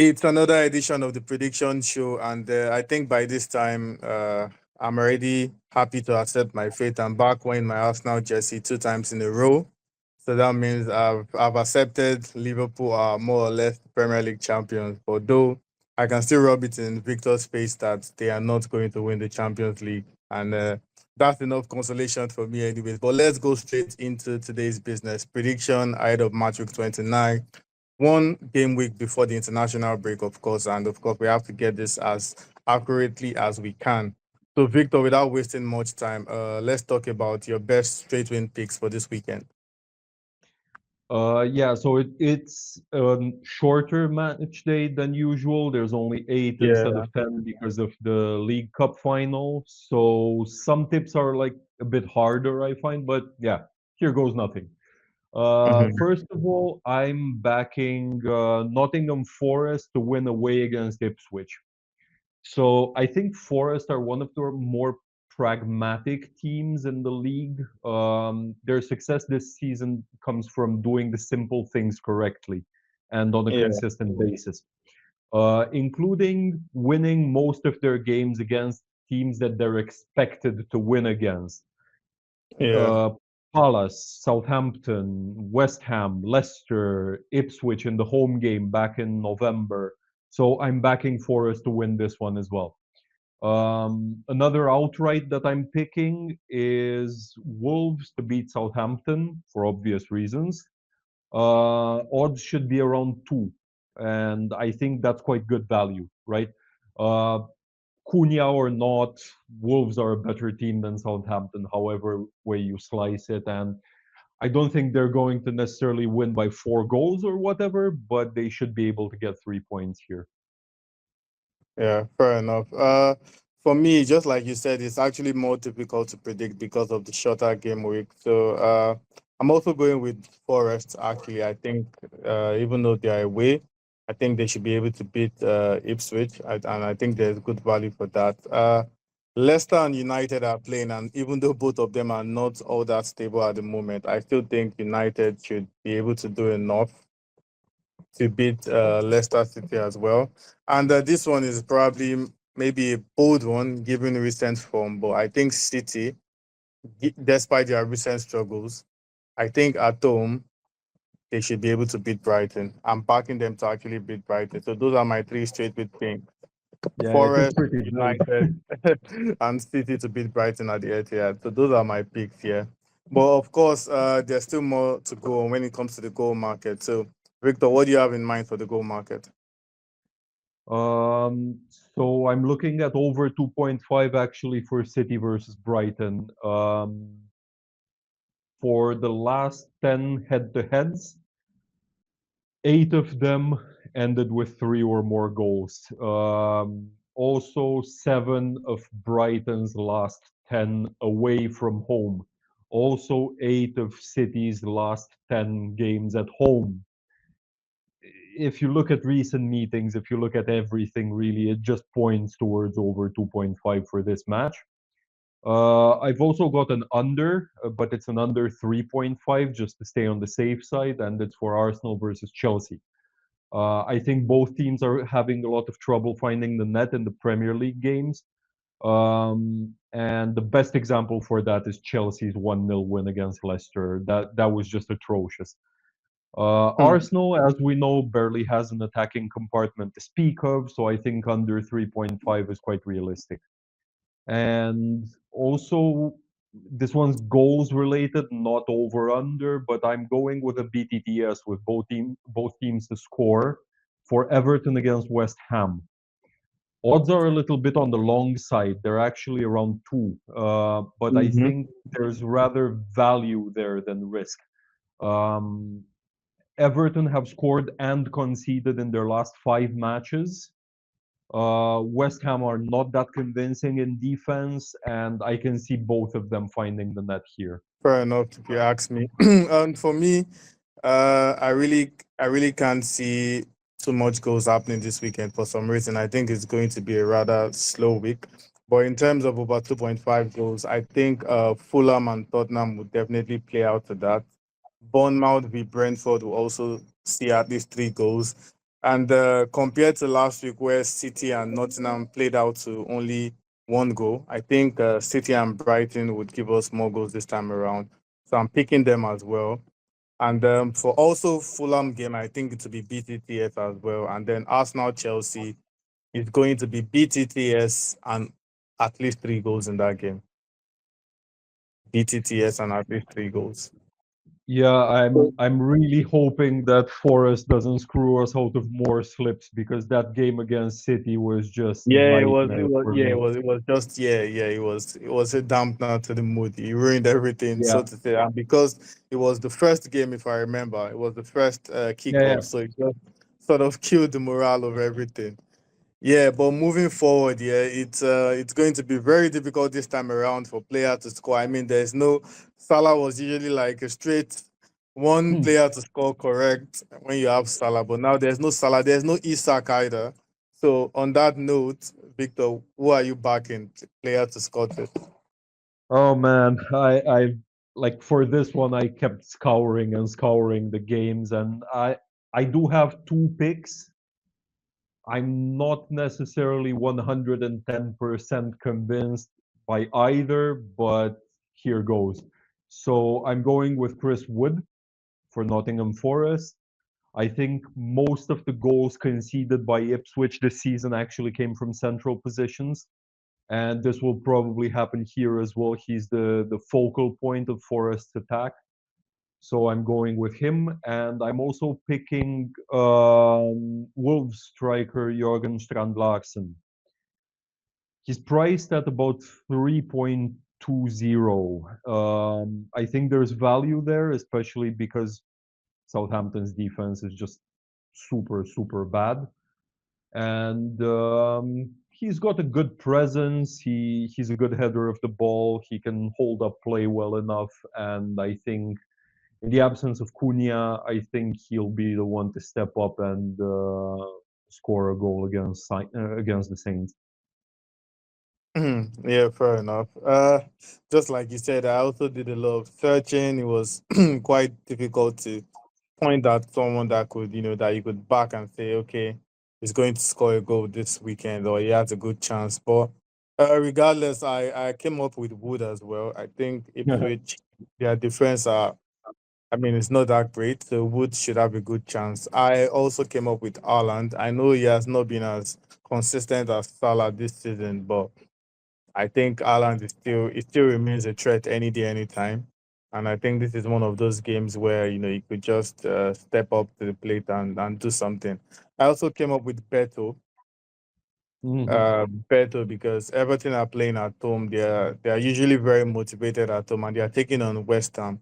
It's another edition of the prediction show, and I think by this time, I'm already happy to accept my fate. I'm back wearing my Arsenal jersey 2 times in a row, so that means I've accepted Liverpool are more or less Premier League champions. But though I can still rub it in Victor's face that they are not going to win the Champions League, and that's enough consolation for me, anyways. But let's go straight into today's business prediction ahead of match week 29, one game week before the international break, of course, and of course we have to get this as accurately as we can. So, Victor, without wasting much time, let's talk about your best straight win picks for this weekend. Yeah, so it's a shorter match day than usual. There's only eight instead Yeah. of 10 because of the League Cup final. So some tips are like a bit harder, I find, but yeah, here goes nothing. Hmm. First of all, I'm backing Nottingham Forest to win away against Ipswich. So I think Forest are one of the more pragmatic teams in the league. Their success this season comes from doing the simple things correctly and on a Yeah. consistent basis, including winning most of their games against teams that they're expected to win against. Yeah. Uh, Palace, Southampton, West Ham, Leicester, Ipswich in the home game back in November. So I'm backing Forest to win this one as well. Another outright that I'm picking is Wolves to beat Southampton for obvious reasons. Odds should be around two, and I think that's quite good value, right? Uh, Cunha or not, Wolves are a better team than Southampton, however way you slice it, and I don't think they're going to necessarily win by 4 goals or whatever, but they should be able to get 3 points here. Yeah, fair enough. For me, just like you said, it's actually more difficult to predict because of the shorter game week. So, I'm also going with Forest. Actually, I think even though they are away, I think they should be able to beat Ipswich, and I think there's good value for that. Leicester and United are playing, and even though both of them are not all that stable at the moment, I still think United should be able to do enough to beat Leicester City as well. And this one is probably maybe a bold one given recent form, but I think City, despite their recent struggles, I think at home they should be able to beat Brighton. I'm backing them to actually beat Brighton. So those are my three straight with pink. Yeah, it is Forest, pretty bold. United, and City to beat Brighton at the Etihad. So those are my picks here. But of course, there's still more to go when it comes to the goal market. So, Victor, what do you have in mind for the goal market? Um, so I'm looking at over 2.5 actually for City versus Brighton. For the last 10 head-to-heads, 8 of them ended with three or more goals. Also, 7 of Brighton's last 10 away from home. Also, 8 of City's last 10 games at home. If you look at recent meetings, if you look at everything, really, it just points towards over 2.5 for this match. I've also got an under, but it's an under 3.5 just to stay on the safe side, and it's for Arsenal versus Chelsea. I think both teams are having a lot of trouble finding the net in the Premier League games. And the best example for that is Chelsea's 1-0 win against Leicester. That was just atrocious. Hmm. Arsenal, as we know, barely has an attacking compartment to speak of, so I think under 3.5 is quite realistic. And also, this one's goals related, not over under, but I'm going with a BTTS with both teams to score for Everton against West Ham. Odds are a little bit on the long side. They're actually around two, but I Hmm. think there's rather value there than risk. Um, Everton have scored and conceded in their last 5 matches. West Ham are not that convincing in defense, and I can see both of them finding the net here. Fair enough, if you ask me. And for me, I really can't see too much goals happening this weekend for some reason. I think it's going to be a rather slow week. But in terms of over 2.5 goals, I think Fulham and Tottenham would definitely play out to that. Bournemouth v Brentford will also see at least 3 goals. And compared to last week, where City and Nottingham played out to only one goal, I think City and Brighton would give us more goals this time around. So I'm picking them as well. And for also Fulham game, I think it will be BTTS as well. And then Arsenal Chelsea is going to be BTTS and at least 3 goals in that game. BTTS and at least 3 goals. Yeah, I'm really hoping that Forest doesn't screw us out of more slips because that game against City was just Yeah, it was. It nightmare was. for Yeah, it me. was. It was just. Yeah, yeah. It was. It was a dampener to the mood. It ruined everything, so Yeah, to say. And because it was the first game, if I remember, it was the first yeah, yeah. kickoff, so it just sort of killed the morale of everything. Yeah, but moving forward, yeah, it's going to be very difficult this time around for player to score. I mean, there's no Salah was usually like a straight one Hmm. player to score correct when you have Salah, but now there's no Salah, there's no Isak either. So on that note, Victor, who are you backing player to score this? Oh man, I like for this one I kept scouring and scouring the games, and I do have two picks. I'm not necessarily 110% convinced by either, but here goes. So I'm going with Chris Wood for Nottingham Forest. I think most of the goals conceded by Ipswich this season actually came from central positions, and this will probably happen here as well. He's the focal point of Forest's attack. So I'm going with him, and I'm also picking Wolves striker Jørgen Strand Larsen. He's priced at about 3.20. I think there's value there, especially because Southampton's defense is just super, super bad. And he's got a good presence. He's a good header of the ball. He can hold up play well enough. And I think in the absence of Cunha, I think he'll be the one to step up and score a goal against the Saints. Yeah, fair enough. Just like you said, I also did a lot of searching. It was quite difficult to point at someone that could, that you could back and say, okay, he's going to score a goal this weekend or he has a good chance. But regardless, I came up with Wood as well. I think Ipswich, their defense I mean, it's not that great, so Wood should have a good chance. I also came up with Haaland. I know he has not been as consistent as Salah this season, but I think Haaland is still it still remains a threat any day, anytime. And I think this is one of those games where you could just step up to the plate and do something. I also came up with Mhm. Beto because Everton are playing at home. They are usually very motivated at home, and they are taking on West Ham.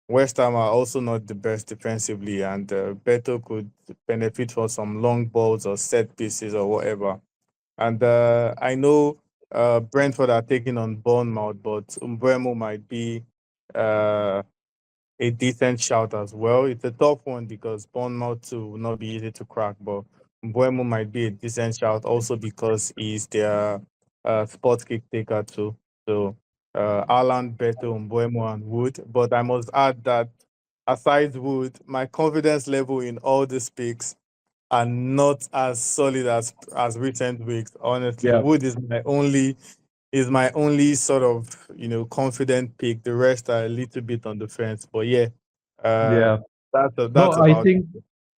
West Ham are also not the best defensively, and Beto could benefit from some long balls or set pieces or whatever. And I know Brentford are taking on Bournemouth, but Umbremo might be uh, a decent shout as well. It's a tough one because Bournemouth too will not be easy to crack, but Umbremo might be a decent shout also because he's their spot kick taker too. So Alan, Beto, Umbremo, and Wood. But I must add that aside Wood, my confidence level in all these picks are not as solid as recent weeks. Honestly, Yeah, Wood is my only sort of confident pick. The rest are a little bit on the fence, but yeah, uh, yeah. No, that's about it.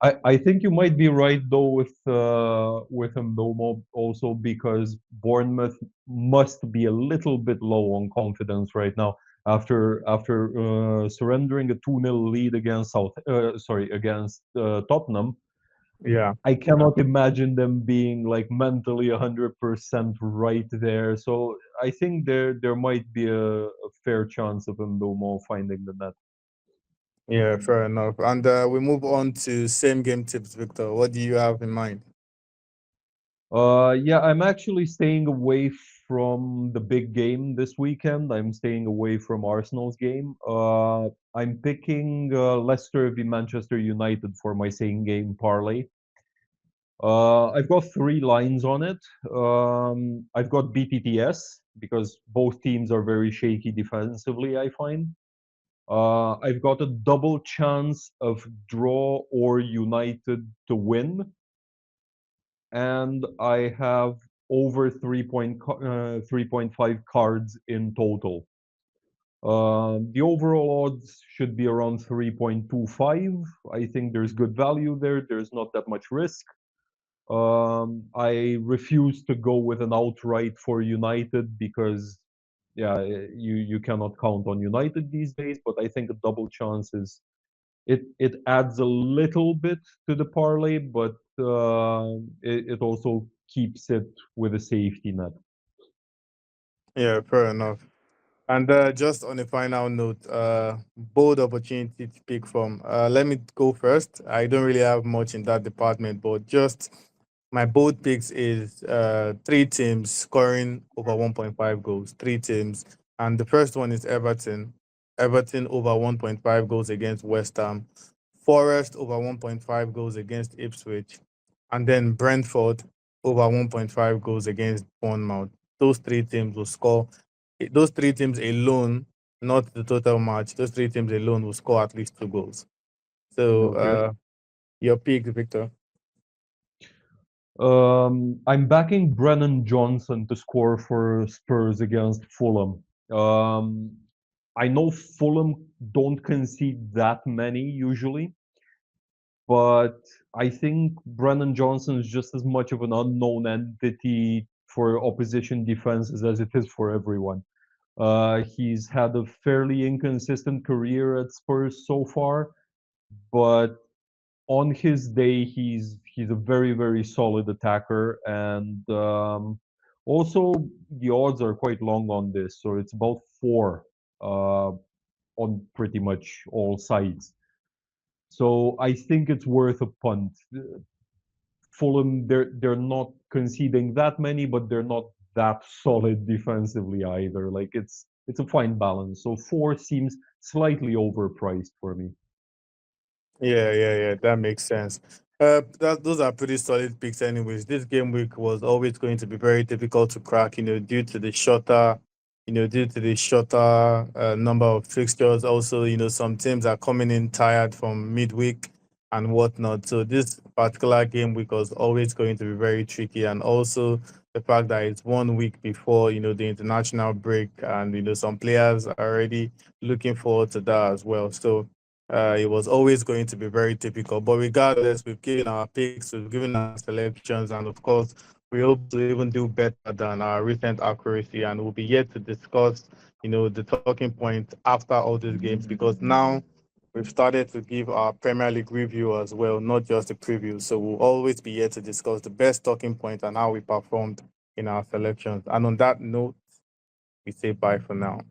I think you might be right though with Mbomo also because Bournemouth must be a little bit low on confidence right now after surrendering a 2-0 lead against against Tottenham. Yeah, I cannot imagine them being like mentally 100% right there. So I think there might be a fair chance of Mbomo finding the net. yeah, fair enough. And we move on to same game tips, Victor. What do you have in mind? Yeah, I'm actually staying away from the big game this weekend. I'm staying away from Arsenal's game. I'm picking Leicester v Manchester United for my same game parlay. I've got three lines on it. I've got BTTS because both teams are very shaky defensively, I find. I've got a double chance of draw or United to win. and I have over 3.5 cards in total. The overall odds should be around 3.25. I think there's good value there. There's not that much risk. I refuse to go with an outright for United because, yeah, you cannot count on United these days. But I think a double chance is it adds a little bit to the parlay, but it also keeps it with a safety net. Yeah, fair enough. And just on a final note, bold opportunity to pick from. Let me go first. I don't really have much in that department, but just my bold picks is three teams scoring over 1.5 goals. Three teams, and the first one is Everton. Everton over 1.5 goals against West Ham. Forest over 1.5 goals against Ipswich, and then Brentford over 1.5 goals against Bournemouth. Those three teams will score. Those three teams alone, not the total match. Those three teams alone will score at least two goals. So, Okay. your pick, Victor. I'm backing Brennan Johnson to score for Spurs against Fulham. Um, I know Fulham don't concede that many usually, but I think Brennan Johnson is just as much of an unknown entity for opposition defenses as it is for everyone. He's had a fairly inconsistent career at Spurs so far, but on his day, he's a very solid attacker, and also the odds are quite long on this, so it's about four on pretty much all sides. So I think it's worth a punt. Fulham, they're not conceding that many, but they're not that solid defensively either. Like it's a fine balance. So four seems slightly overpriced for me. Yeah. That makes sense. Those are pretty solid picks, anyways. This game week was always going to be very difficult to crack, due to the shorter, number of fixtures. Also, some teams are coming in tired from midweek and whatnot. So this particular game week was always going to be very tricky, and also the fact that it's 1 week before, the international break, and some players are already looking forward to that as well. So it was always going to be very typical. But regardless, we've given our picks, we've given our selections, and of course, we hope to even do better than our recent accuracy. And we'll be yet to discuss, the talking points after all these games, because now we've started to give our Premier League review as well, not just the preview. So we'll always be here to discuss the best talking points and how we performed in our selections. And on that note, we say bye for now.